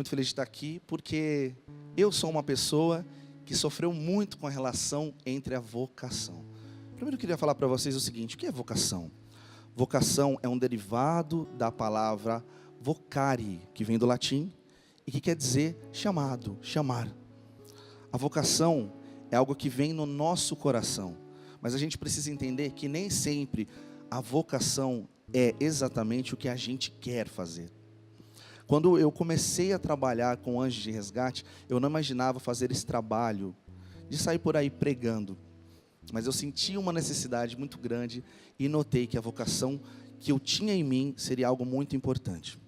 muito feliz de estar aqui, porque eu sou uma pessoa que sofreu muito com a relação entre a vocação. Primeiro eu queria falar para vocês o seguinte: o que é vocação? Vocação é um derivado da palavra vocare, que vem do latim, e que quer dizer chamado, chamar. A vocação é algo que vem no nosso coração, mas a gente precisa entender que nem sempre a vocação é exatamente o que a gente quer fazer. Quando eu comecei a trabalhar com Anjos de Resgate, eu não imaginava fazer esse trabalho de sair por aí pregando, mas eu senti uma necessidade muito grande e notei que a vocação que eu tinha em mim seria algo muito importante.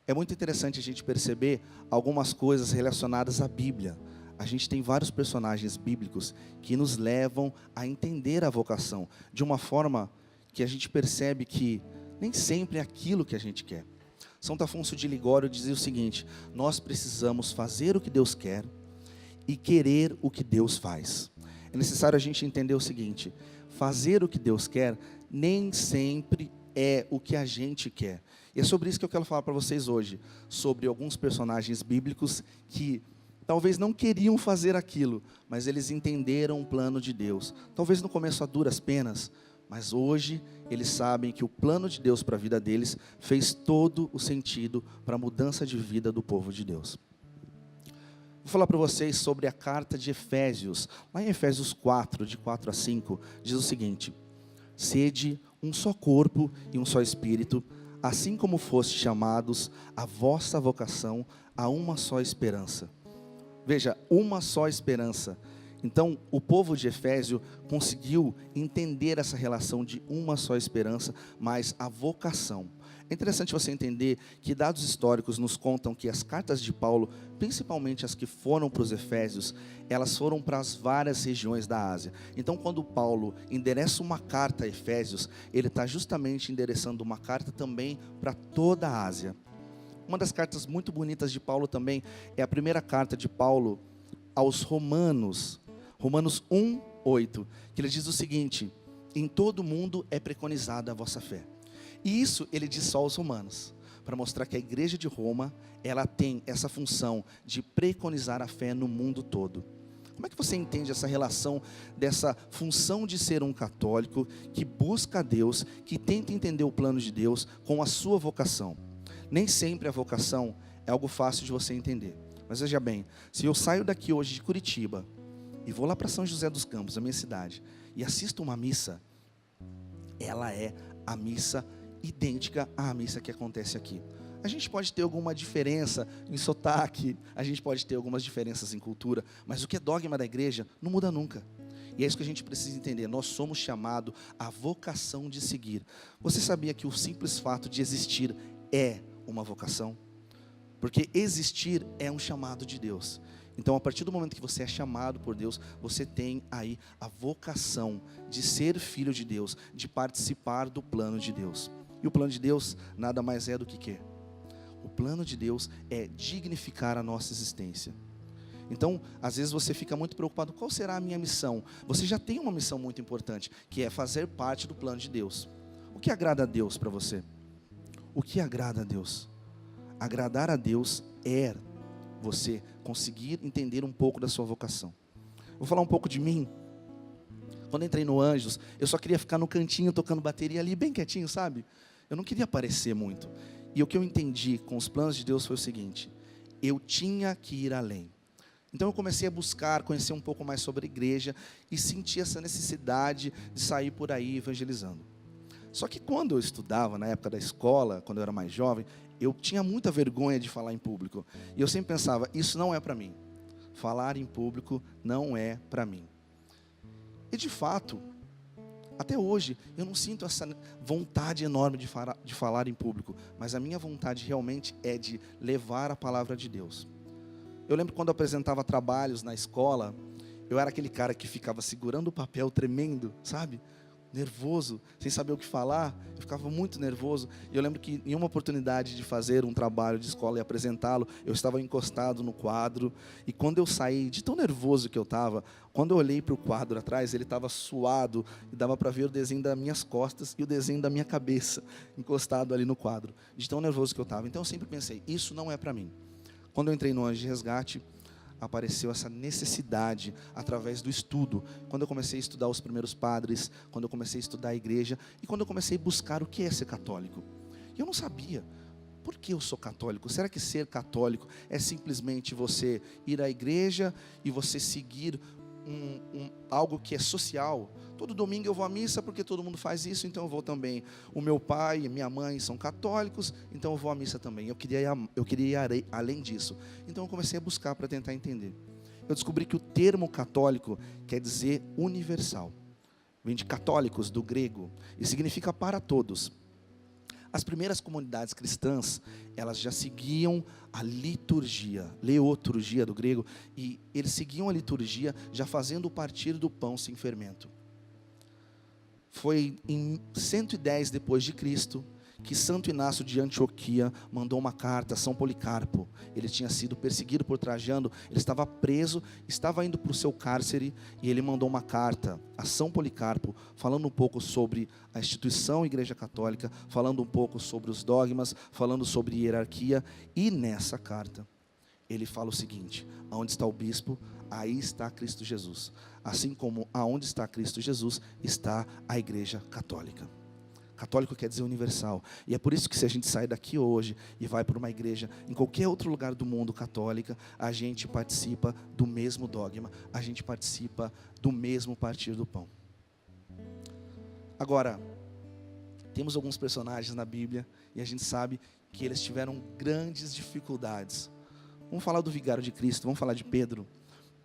É muito interessante a gente perceber algumas coisas relacionadas à Bíblia. A gente tem vários personagens bíblicos que nos levam a entender a vocação de uma forma que a gente percebe que nem sempre é aquilo que a gente quer. São Afonso de Ligório dizia o seguinte: nós precisamos fazer o que Deus quer e querer o que Deus faz. É necessário a gente entender o seguinte: fazer o que Deus quer nem sempre é o que a gente quer. E é sobre isso que eu quero falar para vocês hoje, sobre alguns personagens bíblicos que talvez não queriam fazer aquilo, mas eles entenderam o plano de Deus. Talvez no começo a duras penas, mas hoje eles sabem que o plano de Deus para a vida deles fez todo o sentido para a mudança de vida do povo de Deus. Vou falar para vocês sobre a carta de Efésios. Lá em Efésios 4, de 4 a 5, diz o seguinte: sede um só corpo e um só espírito, assim como foste chamados a vossa vocação a uma só esperança. Veja, uma só esperança. Então, o povo de Efésio conseguiu entender essa relação de uma só esperança, mas a vocação. É interessante você entender que dados históricos nos contam que as cartas de Paulo, principalmente as que foram para os Efésios, elas foram para as várias regiões da Ásia. Então, quando Paulo endereça uma carta a Efésios, ele está justamente endereçando uma carta também para toda a Ásia. Uma das cartas muito bonitas de Paulo também é a primeira carta de Paulo aos Romanos. Romanos 1, 8, que ele diz o seguinte: em todo mundo é preconizada a vossa fé. E isso ele diz só aos romanos, para mostrar que a igreja de Roma, ela tem essa função de preconizar a fé no mundo todo. Como é que você entende essa relação dessa função de ser um católico que busca a Deus, que tenta entender o plano de Deus com a sua vocação? Nem sempre a vocação é algo fácil de você entender. Mas veja bem, se eu saio daqui hoje de Curitiba e vou lá para São José dos Campos, a minha cidade, e assisto uma missa, ela é a missa idêntica à missa que acontece aqui. A gente pode ter alguma diferença em sotaque, a gente pode ter algumas diferenças em cultura, mas o que é dogma da igreja não muda nunca. E é isso que a gente precisa entender: nós somos chamados à vocação de seguir. Você sabia que o simples fato de existir é uma vocação? Porque existir é um chamado de Deus. Então, a partir do momento que você é chamado por Deus, você tem aí a vocação de ser filho de Deus, de participar do plano de Deus. E o plano de Deus nada mais é do que quê? O plano de Deus é dignificar a nossa existência. Então, às vezes você fica muito preocupado: qual será a minha missão? Você já tem uma missão muito importante, que é fazer parte do plano de Deus. O que agrada a Deus para você? O que agrada a Deus? Agradar a Deus é você conseguir entender um pouco da sua vocação. Vou falar um pouco de mim. Quando entrei no Anjos, eu só queria ficar no cantinho tocando bateria ali, bem quietinho, sabe? Eu não queria aparecer muito. E o que eu entendi com os planos de Deus foi o seguinte: eu tinha que ir além. Então eu comecei a buscar, conhecer um pouco mais sobre a igreja e senti essa necessidade de sair por aí evangelizando. Só que quando eu estudava, na época da escola, quando eu era mais jovem, eu tinha muita vergonha de falar em público. E eu sempre pensava: isso não é para mim. Falar em público não é para mim. E de fato, até hoje, eu não sinto essa vontade enorme de falar em público. Mas a minha vontade realmente é de levar a palavra de Deus. Eu lembro quando eu apresentava trabalhos na escola, eu era aquele cara que ficava segurando o papel tremendo, sabe? Nervoso, sem saber o que falar, eu ficava muito nervoso. E eu lembro que em uma oportunidade de fazer um trabalho de escola e apresentá-lo, eu estava encostado no quadro, e quando eu saí, de tão nervoso que eu estava, quando eu olhei para o quadro atrás, ele estava suado, e dava para ver o desenho das minhas costas e o desenho da minha cabeça, encostado ali no quadro, de tão nervoso que eu estava. Então eu sempre pensei: isso não é para mim. Quando eu entrei no Anjo de Resgate, apareceu essa necessidade através do estudo. Quando eu comecei a estudar os primeiros padres, quando eu comecei a estudar a igreja e quando eu comecei a buscar o que é ser católico. E eu não sabia. Por que eu sou católico? Será que ser católico é simplesmente você ir à igreja e você seguir algo que é social? Todo domingo eu vou à missa porque todo mundo faz isso, então eu vou também. O meu pai e minha mãe são católicos, então eu vou à missa também. Eu queria ir além disso. Então eu comecei a buscar para tentar entender. Eu descobri que o termo católico quer dizer universal. Vem de católicos, do grego, e significa para todos. As primeiras comunidades cristãs, elas já seguiam a liturgia, leoturgia do grego, e eles seguiam a liturgia já fazendo o partir do pão sem fermento. Foi em 110 depois de Cristo que Santo Inácio de Antioquia mandou uma carta a São Policarpo. Ele tinha sido perseguido por Trajano, ele estava preso, estava indo para o seu cárcere, e ele mandou uma carta a São Policarpo, falando um pouco sobre a instituição Igreja Católica, falando um pouco sobre os dogmas, falando sobre hierarquia, e nessa carta, ele fala o seguinte: aonde está o bispo, aí está Cristo Jesus. Assim como aonde está Cristo Jesus, está a Igreja Católica. Católico quer dizer universal. E é por isso que se a gente sai daqui hoje e vai para uma igreja em qualquer outro lugar do mundo católica, a gente participa do mesmo dogma, a gente participa do mesmo partir do pão. Agora, temos alguns personagens na Bíblia e a gente sabe que eles tiveram grandes dificuldades. Vamos falar do vigário de Cristo, vamos falar de Pedro.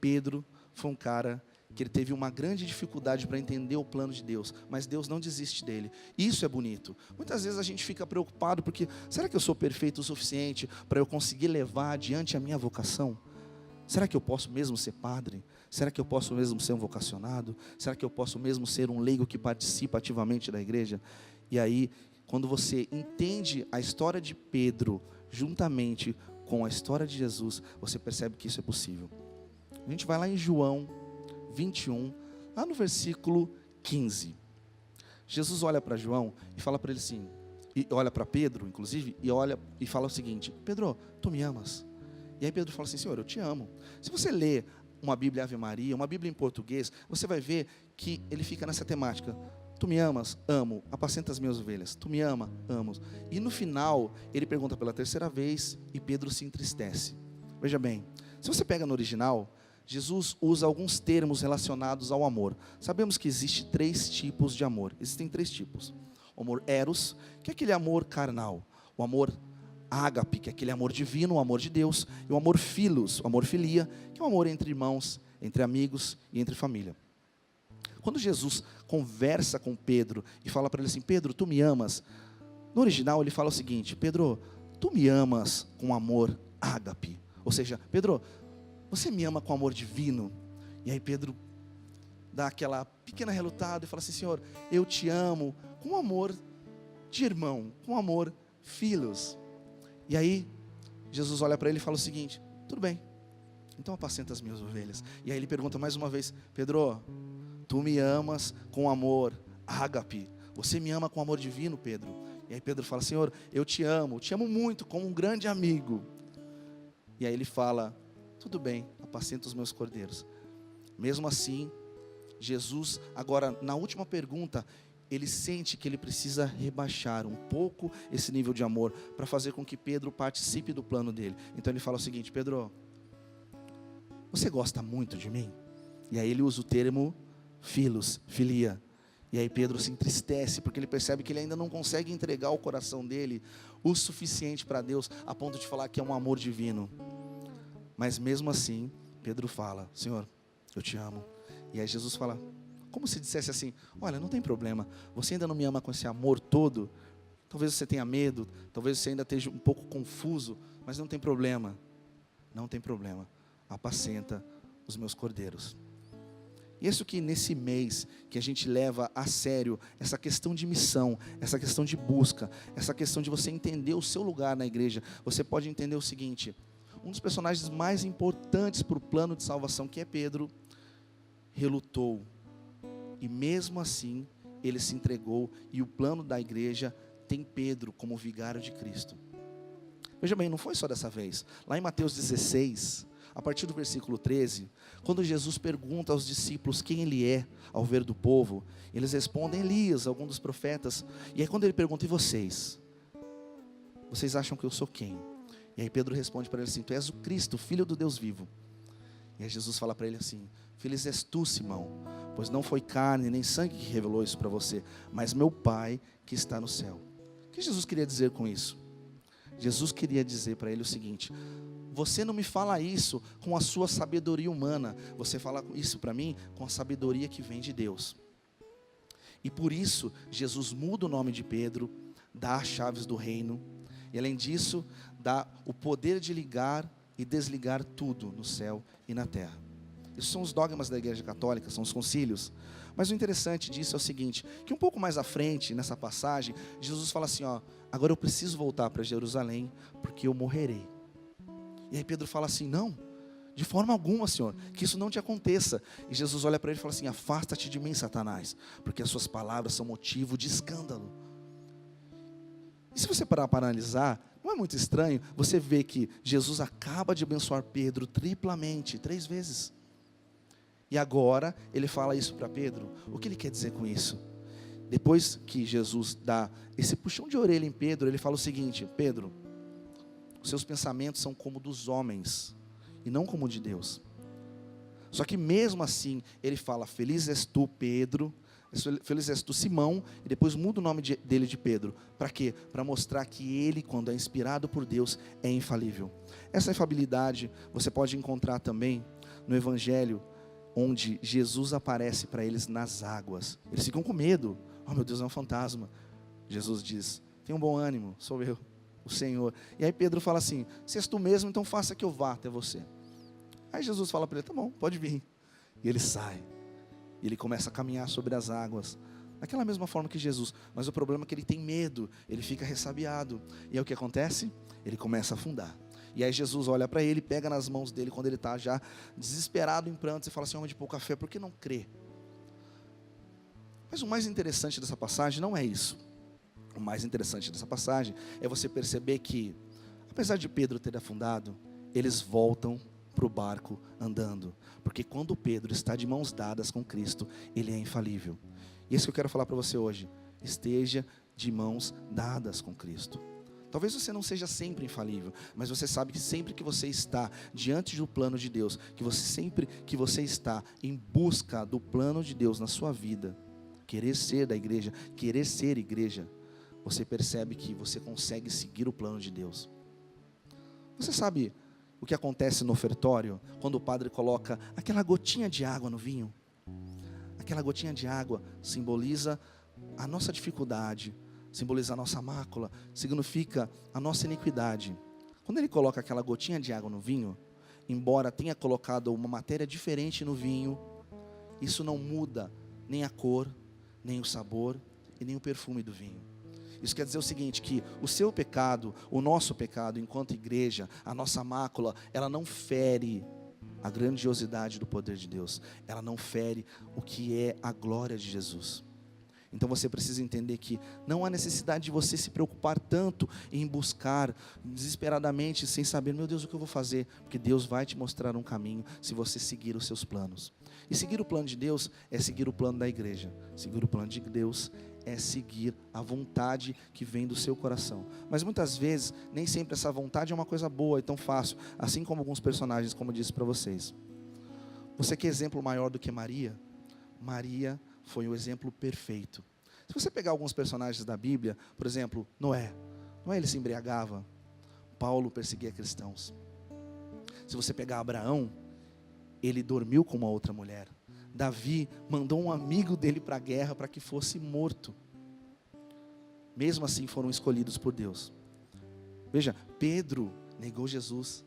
Pedro foi um cara que ele teve uma grande dificuldade para entender o plano de Deus, mas Deus não desiste dele. Isso é bonito. Muitas vezes a gente fica preocupado porque, será que eu sou perfeito o suficiente para eu conseguir levar adiante a minha vocação? Será que eu posso mesmo ser padre? Será que eu posso mesmo ser um vocacionado? Será que eu posso mesmo ser um leigo que participa ativamente da igreja? E aí, quando você entende a história de Pedro juntamente com a história de Jesus, você percebe que isso é possível. A gente vai lá em João 21, lá no versículo 15. Jesus olha para João e fala para ele assim, e olha para Pedro, inclusive, e olha e fala o seguinte: Pedro, tu me amas? E aí Pedro fala assim: Senhor, eu te amo. Se você ler uma Bíblia Ave Maria, uma Bíblia em português, você vai ver que ele fica nessa temática. Tu me amas? Amo. Apacenta as minhas ovelhas. Tu me ama? Amo. E no final, ele pergunta pela terceira vez e Pedro se entristece. Veja bem, se você pega no original, Jesus usa alguns termos relacionados ao amor. Sabemos que existe 3 tipos de amor. Existem 3 tipos. O amor eros, que é aquele amor carnal. O amor ágape, que é aquele amor divino, o amor de Deus. E o amor philos, o amor filia, que é o amor entre irmãos, entre amigos e entre família. Quando Jesus conversa com Pedro e fala para ele assim: Pedro, tu me amas? No original ele fala o seguinte: Pedro, tu me amas com amor ágape. Ou seja, Pedro, você me ama com amor divino? E aí Pedro dá aquela pequena relutada e fala assim: Senhor, eu te amo com amor de irmão, com amor filhos. E aí Jesus olha para ele e fala o seguinte: tudo bem, então apacenta as minhas ovelhas. E aí ele pergunta mais uma vez: Pedro, tu me amas com amor ágape? Você me ama com amor divino, Pedro? E aí Pedro fala: Senhor, eu te amo muito, como um grande amigo. E aí ele fala: tudo bem, apacenta os meus cordeiros. Mesmo assim, Jesus, agora na última pergunta, ele sente que ele precisa rebaixar um pouco esse nível de amor para fazer com que Pedro participe do plano dele. Então ele fala o seguinte: Pedro, você gosta muito de mim? E aí ele usa o termo philos, filia. E aí Pedro se entristece, porque ele percebe que ele ainda não consegue entregar o coração dele o suficiente para Deus, a ponto de falar que é um amor divino. Mas mesmo assim, Pedro fala: Senhor, eu te amo. E aí Jesus fala, como se dissesse assim: olha, não tem problema, você ainda não me ama com esse amor todo, talvez você tenha medo, talvez você ainda esteja um pouco confuso, mas não tem problema, apacenta os meus cordeiros. E isso que nesse mês que a gente leva a sério essa questão de missão, essa questão de busca, essa questão de você entender o seu lugar na igreja, você pode entender o seguinte: um dos personagens mais importantes para o plano de salvação, que é Pedro, relutou. E mesmo assim, ele se entregou. E o plano da igreja tem Pedro como vigário de Cristo. Veja bem, não foi só dessa vez. Lá em Mateus 16, a partir do versículo 13, quando Jesus pergunta aos discípulos quem ele é ao ver do povo, eles respondem Elias, algum dos profetas. E aí quando ele pergunta, e vocês? Vocês acham que eu sou quem? E aí Pedro responde para ele assim, tu és o Cristo, filho do Deus vivo. E aí Jesus fala para ele assim, feliz és tu, Simão, pois não foi carne nem sangue que revelou isso para você, mas meu Pai que está no céu. O que Jesus queria dizer com isso? Jesus queria dizer para ele o seguinte, você não me fala isso com a sua sabedoria humana, você fala isso para mim com a sabedoria que vem de Deus. E por isso, Jesus muda o nome de Pedro, dá as chaves do reino, e além disso, dá o poder de ligar e desligar tudo no céu e na terra. Isso são os dogmas da Igreja Católica, são os concílios. Mas o interessante disso é o seguinte, que um pouco mais à frente, nessa passagem, Jesus fala assim, ó, agora eu preciso voltar para Jerusalém, porque eu morrerei. E aí Pedro fala assim, não, de forma alguma, Senhor, que isso não te aconteça. E Jesus olha para ele e fala assim, afasta-te de mim, Satanás, porque as suas palavras são motivo de escândalo. E se você parar para analisar, não é muito estranho você ver que Jesus acaba de abençoar Pedro triplamente, 3 vezes. E agora ele fala isso para Pedro. O que ele quer dizer com isso? Depois que Jesus dá esse puxão de orelha em Pedro, ele fala o seguinte, Pedro, os seus pensamentos são como dos homens e não como de Deus. Só que mesmo assim, ele fala, feliz és tu, Pedro, feliz és tu, Simão, e depois muda o nome dele de Pedro. Para quê? Para mostrar que ele, quando é inspirado por Deus, é infalível. Essa infalibilidade você pode encontrar também no Evangelho, onde Jesus aparece para eles nas águas. Eles ficam com medo. Oh meu Deus, é um fantasma. Jesus diz, tenha um bom ânimo, sou eu, o Senhor. E aí Pedro fala assim, se és tu mesmo, então faça que eu vá até você. Aí Jesus fala para ele, tá bom, pode vir. E ele sai. E ele começa a caminhar sobre as águas, daquela mesma forma que Jesus. Mas o problema é que ele tem medo, ele fica ressabiado. E aí o que acontece? Ele começa a afundar. E aí Jesus olha para ele, pega nas mãos dele, quando ele está já desesperado em prantos, e fala assim, homem de pouca fé, por que não crê? Mas o mais interessante dessa passagem não é isso. O mais interessante dessa passagem é você perceber que, apesar de Pedro ter afundado, eles voltam para o barco andando. Porque quando Pedro está de mãos dadas com Cristo, ele é infalível. E isso que eu quero falar para você hoje. Esteja de mãos dadas com Cristo. Talvez você não seja sempre infalível, mas você sabe que sempre que você está diante do plano de Deus, sempre que você está em busca do plano de Deus na sua vida, querer ser da igreja, querer ser igreja, você percebe que você consegue seguir o plano de Deus. Você sabe o que acontece no ofertório, quando o padre coloca aquela gotinha de água no vinho? Aquela gotinha de água simboliza a nossa dificuldade, simboliza a nossa mácula, significa a nossa iniquidade. Quando ele coloca aquela gotinha de água no vinho, embora tenha colocado uma matéria diferente no vinho, isso não muda nem a cor, nem o sabor e nem o perfume do vinho. Isso quer dizer o seguinte, que o seu pecado, o nosso pecado enquanto igreja, a nossa mácula, ela não fere a grandiosidade do poder de Deus. Ela não fere o que é a glória de Jesus. Então você precisa entender que não há necessidade de você se preocupar tanto em buscar desesperadamente, sem saber, meu Deus, o que eu vou fazer? Porque Deus vai te mostrar um caminho se você seguir os seus planos. E seguir o plano de Deus é seguir o plano da igreja. Seguir o plano de Deus é seguir a vontade que vem do seu coração. Mas muitas vezes, nem sempre essa vontade é uma coisa boa e tão fácil. Assim como alguns personagens, como eu disse para vocês. Você quer exemplo maior do que Maria? Maria foi o exemplo perfeito. Se você pegar alguns personagens da Bíblia, por exemplo, Noé ele se embriagava, Paulo perseguia cristãos. Se você pegar Abraão, ele dormiu com uma outra mulher. Davi mandou um amigo dele para a guerra para que fosse morto. Mesmo assim foram escolhidos por Deus. Veja, Pedro negou Jesus.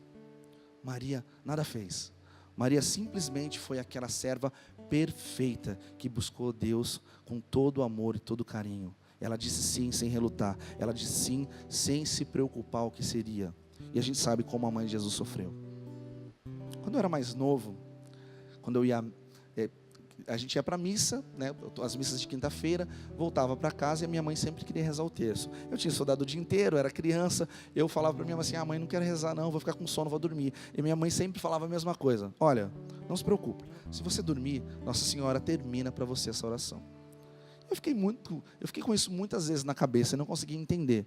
Maria nada fez. Maria simplesmente foi aquela serva perfeita que buscou Deus com todo o amor e todo o carinho. Ela disse sim sem relutar. Ela disse sim sem se preocupar o que seria. E a gente sabe como a mãe de Jesus sofreu. Quando eu era mais novo, quando eu ia a gente ia para a missa, né, as missas de quinta-feira, voltava para casa e a minha mãe sempre queria rezar o terço. Eu tinha estudado o dia inteiro, era criança, eu falava para minha mãe assim, mãe, não quero rezar não, vou ficar com sono, vou dormir. E minha mãe sempre falava a mesma coisa, olha, não se preocupe, se você dormir, Nossa Senhora termina para você essa oração. Eu fiquei com isso muitas vezes na cabeça, e não conseguia entender.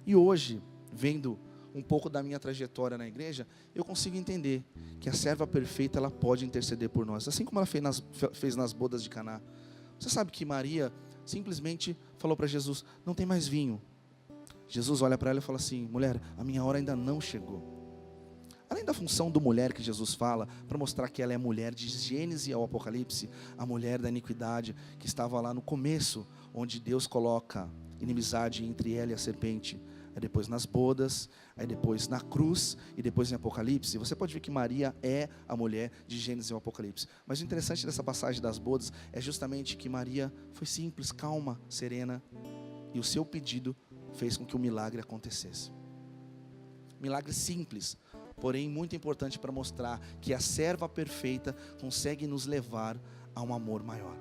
E hoje, vendo um pouco da minha trajetória na igreja, eu consigo entender que a serva perfeita, ela pode interceder por nós, assim como ela fez nas bodas de Caná. Você sabe que Maria simplesmente falou para Jesus, não tem mais vinho. Jesus olha para ela e fala assim, mulher, a minha hora ainda não chegou. Além da função do mulher que Jesus fala, para mostrar que ela é a mulher de Gênesis ao Apocalipse, a mulher da iniquidade, que estava lá no começo, onde Deus coloca inimizade entre ela e a serpente, aí depois nas bodas, aí depois na cruz, e depois em Apocalipse. Você pode ver que Maria é a mulher de Gênesis e Apocalipse. Mas o interessante dessa passagem das bodas é justamente que Maria foi simples, calma, serena, e o seu pedido fez com que o milagre acontecesse. Milagre simples, porém muito importante para mostrar que a serva perfeita consegue nos levar a um amor maior.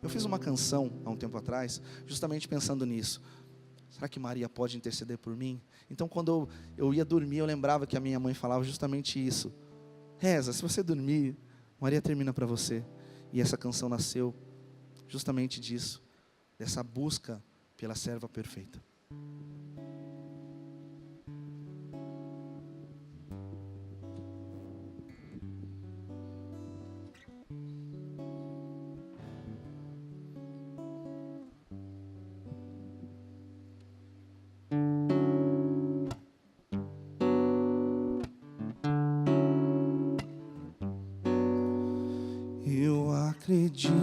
Eu fiz uma canção há um tempo atrás, justamente pensando nisso. Será que Maria pode interceder por mim? Então quando eu ia dormir, eu lembrava que a minha mãe falava justamente isso. Reza, se você dormir, Maria termina para você. E essa canção nasceu justamente disso, dessa busca pela serva perfeita. Eu acredito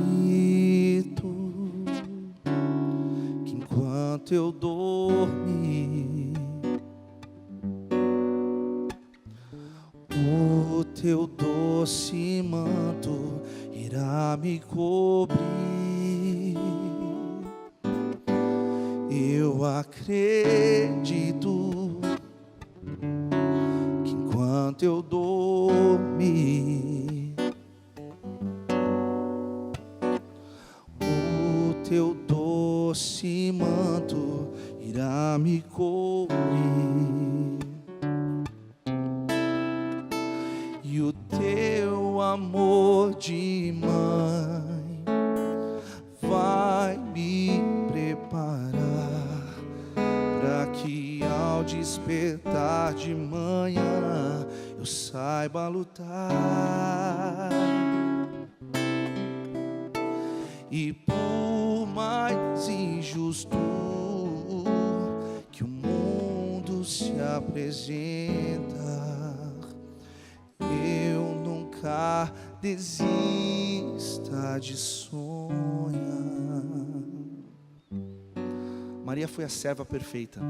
que enquanto eu dormir, o teu doce manto irá me cobrir. Eu acredito que enquanto eu dormir, o teu doce manto irá me cobrir, e o teu amor de mãe vai me preparar para que ao despertar de manhã eu saiba lutar. E por mais injusto que o mundo se apresenta, eu nunca desista de sonhar. Maria foi a serva perfeita.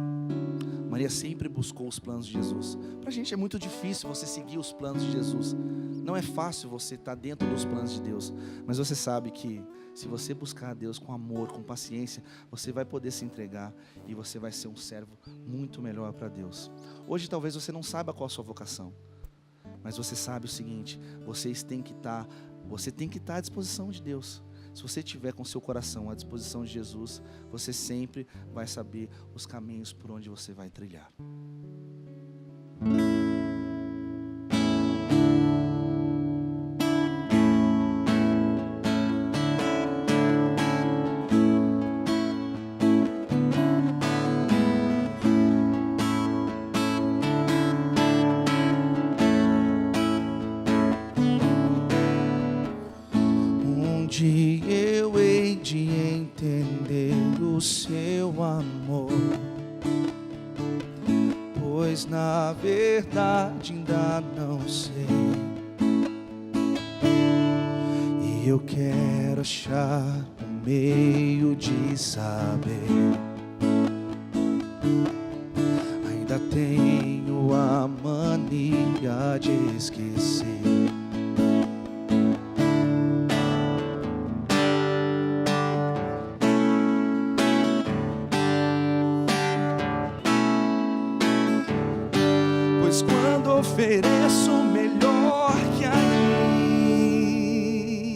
Maria sempre buscou os planos de Jesus. Para a gente é muito difícil você seguir os planos de Jesus. Não é fácil você estar dentro dos planos de Deus. Mas você sabe que se você buscar a Deus com amor, com paciência, você vai poder se entregar e você vai ser um servo muito melhor para Deus. Hoje talvez você não saiba qual a sua vocação, mas você sabe o seguinte: você tem que estar à disposição de Deus. Se você estiver com seu coração à disposição de Jesus, você sempre vai saber os caminhos por onde você vai trilhar. Onde eu hei de entender o seu amor, pois na verdade ainda não sei, e eu quero achar um meio de saber. Ainda tenho a mania de esquecer. Pois quando ofereço o melhor que há em mim,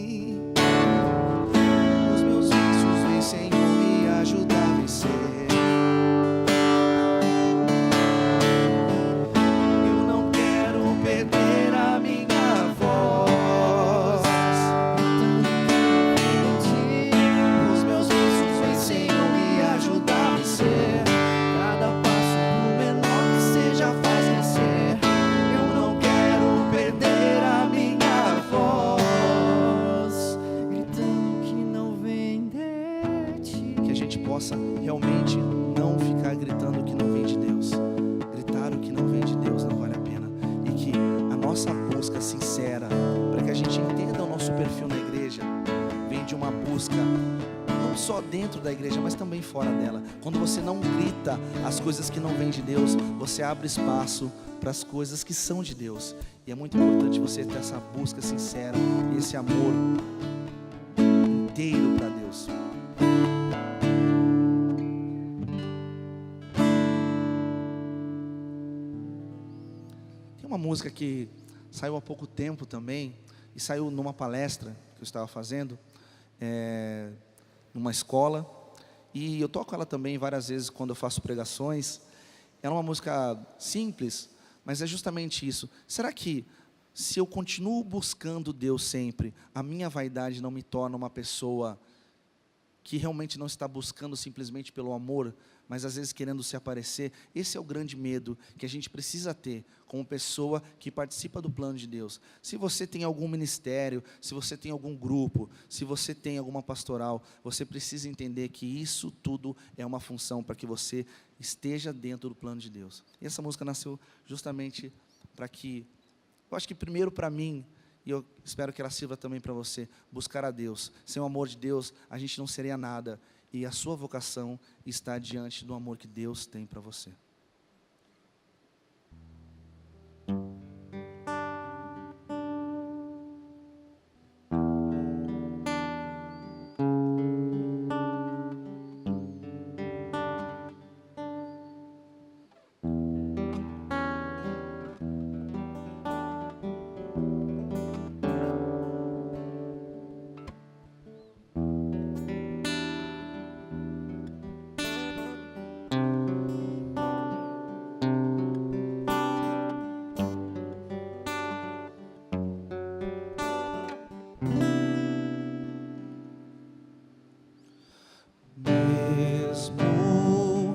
busca, não só dentro da igreja, mas também fora dela. Quando você não grita as coisas que não vêm de Deus, você abre espaço para as coisas que são de Deus. E é muito importante você ter essa busca sincera, esse amor inteiro para Deus. Tem uma música que saiu há pouco tempo também, e saiu numa palestra que eu estava fazendo, numa escola, e eu toco ela também várias vezes quando eu faço pregações. Ela é uma música simples, mas é justamente isso. Será que se eu continuo buscando Deus sempre, a minha vaidade não me torna uma pessoa que realmente não está buscando simplesmente pelo amor, mas às vezes querendo se aparecer? Esse é o grande medo que a gente precisa ter como pessoa que participa do plano de Deus. Se você tem algum ministério, se você tem algum grupo, se você tem alguma pastoral, você precisa entender que isso tudo é uma função para que você esteja dentro do plano de Deus. E essa música nasceu justamente para que, eu acho que primeiro para mim, e eu espero que ela sirva também para você, buscar a Deus. Sem o amor de Deus, a gente não seria nada. E a sua vocação está diante do amor que Deus tem para você. Mesmo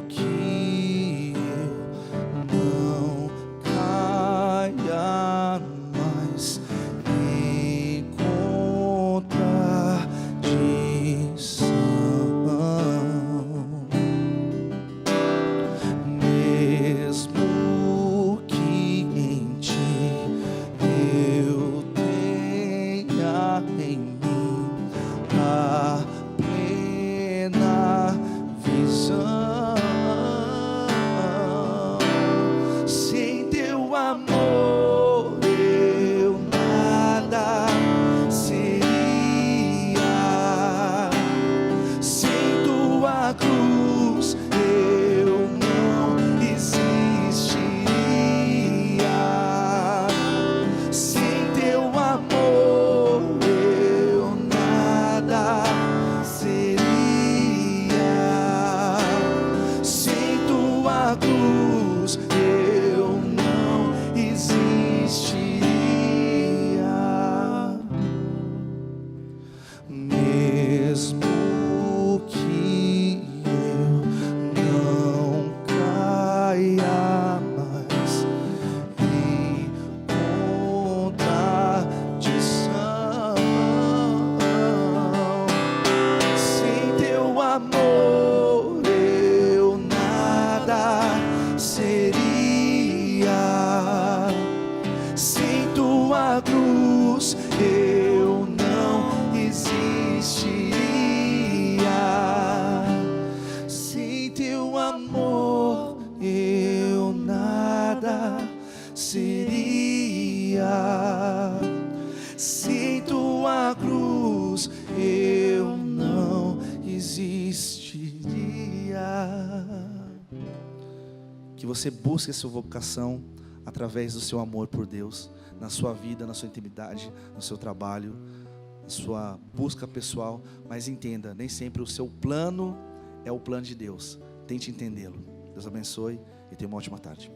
que eu não caia mais em contradição, mesmo que em ti eu tenha em mim a plena visão, sem teu amor eu nada seria, sem tua cruz eu não existiria, sem teu amor eu nada seria, sem tua cruz eu não existiria. Mesmo que eu não caia mais em contradição, sem teu amor eu nada seria, sem tua cruz eu não existiria, sem teu amor eu nada seria, sem tua cruz eu não existiria. Que você busque a sua vocação através do seu amor por Deus, na sua vida, na sua intimidade, no seu trabalho, na sua busca pessoal. Mas entenda, nem sempre o seu plano é o plano de Deus. Tente entendê-lo. Deus abençoe e tenha uma ótima tarde.